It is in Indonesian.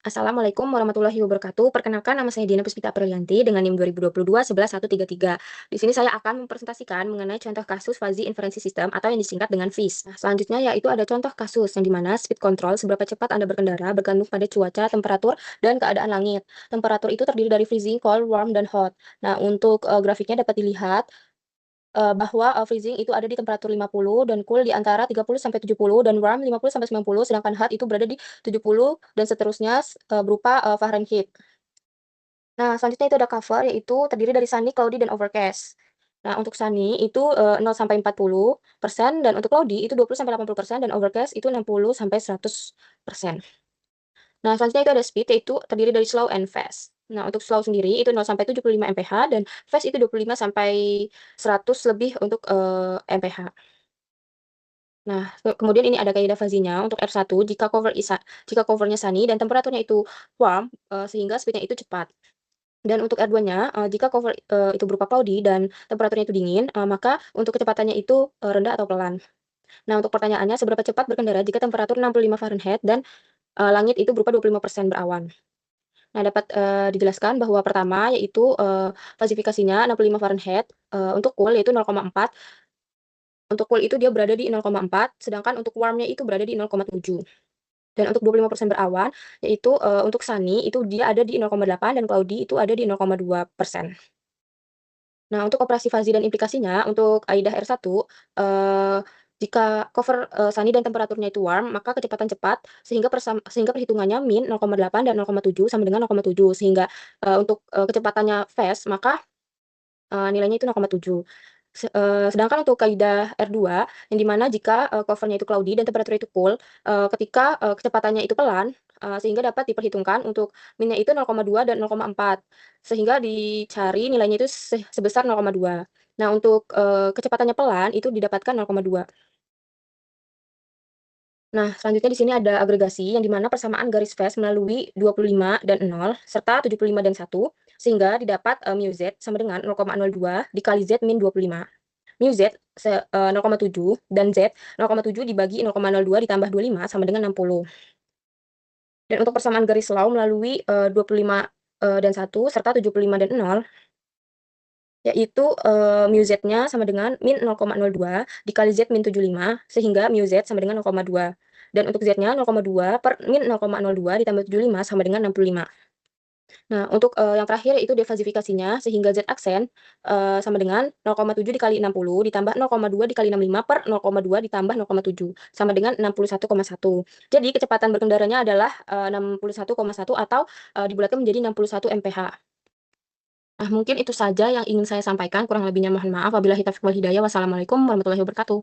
Assalamualaikum warahmatullahi wabarakatuh. Perkenalkan nama saya Dina Puspita Aprilianti dengan NIM 2022 11133. Di sini saya akan mempresentasikan mengenai contoh kasus fuzzy inference system atau yang disingkat dengan FIS. Nah, selanjutnya yaitu ada contoh kasus yang dimana speed control seberapa cepat Anda berkendara bergantung pada cuaca, temperatur, dan keadaan langit. Temperatur itu terdiri dari freezing, cold, warm, dan hot. Nah, untuk grafiknya dapat dilihat bahwa, freezing itu ada di temperatur 50 dan cool di antara 30 sampai 70 dan warm 50 sampai 90, sedangkan hot itu berada di 70 dan seterusnya berupa, Fahrenheit. Nah, selanjutnya itu ada cover yaitu terdiri dari sunny, cloudy, dan overcast. Nah, untuk sunny itu, 0 sampai 40% dan untuk cloudy itu 20 sampai 80% dan overcast itu 60 sampai 100%. Nah, selanjutnya itu ada speed, yaitu terdiri dari slow and fast. Nah, untuk slow sendiri itu 0 sampai 75 mph dan fast itu 25 sampai 100 lebih untuk, mph. Nah, kemudian ini ada kaidah fuzzy-nya untuk R1 jika cover-nya sunny dan temperaturnya itu warm, sehingga speed-nya itu cepat. Dan untuk R2-nya, jika cover, itu berupa cloudy dan temperaturnya itu dingin, maka untuk kecepatannya itu, rendah atau pelan. Nah, untuk pertanyaannya, seberapa cepat berkendara jika temperatur 65 Fahrenheit dan, langit itu berupa 25% berawan? Nah, dapat, dijelaskan bahwa pertama yaitu, klasifikasinya 65 Fahrenheit, untuk cool yaitu 0,4, untuk cool itu dia berada di 0,4, sedangkan untuk warm-nya itu berada di 0,7. Dan untuk 25% berawan, yaitu, untuk sunny itu dia ada di 0,8 dan cloudy itu ada di 0,2%. Nah, untuk operasi fazi dan implikasinya, untuk kaidah R1, eee, jika cover, sunny dan temperaturnya itu warm, maka kecepatan cepat sehingga perhitungannya min 0,8 dan 0,7 sama dengan 0,7 sehingga, untuk, kecepatannya fast maka, nilainya itu 0,7. Sedangkan untuk kaidah R2 yang di mana jika, cover-nya itu cloudy dan temperaturnya itu cool, ketika, kecepatannya itu pelan, sehingga dapat diperhitungkan untuk min-nya itu 0,2 dan 0,4 sehingga dicari nilainya itu sebesar 0,2. Nah, untuk, kecepatannya pelan itu didapatkan 0,2. Nah, selanjutnya di sini ada agregasi yang di mana persamaan garis fase melalui 25 dan 0 serta 75 dan 1 sehingga didapat, mu Z sama dengan 0,02 dikali Z min 25. Mu Z 0,7 dan Z 0,7 dibagi 0,02 ditambah 25 sama dengan 60. Dan untuk persamaan garis law melalui, 25, dan 1 serta 75 dan 0, yaitu, mu Z-nya sama dengan min 0,02 dikali Z min 75 sehingga mu Z sama dengan 0,2. Dan untuk Z-nya 0,2 per min 0,02 ditambah 75 sama dengan 65. Nah, untuk, yang terakhir yaitu defasifikasinya sehingga Z aksen, sama dengan 0,7 dikali 60 ditambah 0,2 dikali 65 per 0,2 ditambah 0,7 sama dengan 61,1. Jadi kecepatan berkendaranya adalah, 61,1 atau, dibulatkan menjadi 61 mph. Nah, mungkin itu saja yang ingin saya sampaikan, kurang lebihnya mohon maaf. Wabillahi taufiq wal hidayah. Wassalamualaikum warahmatullahi wabarakatuh.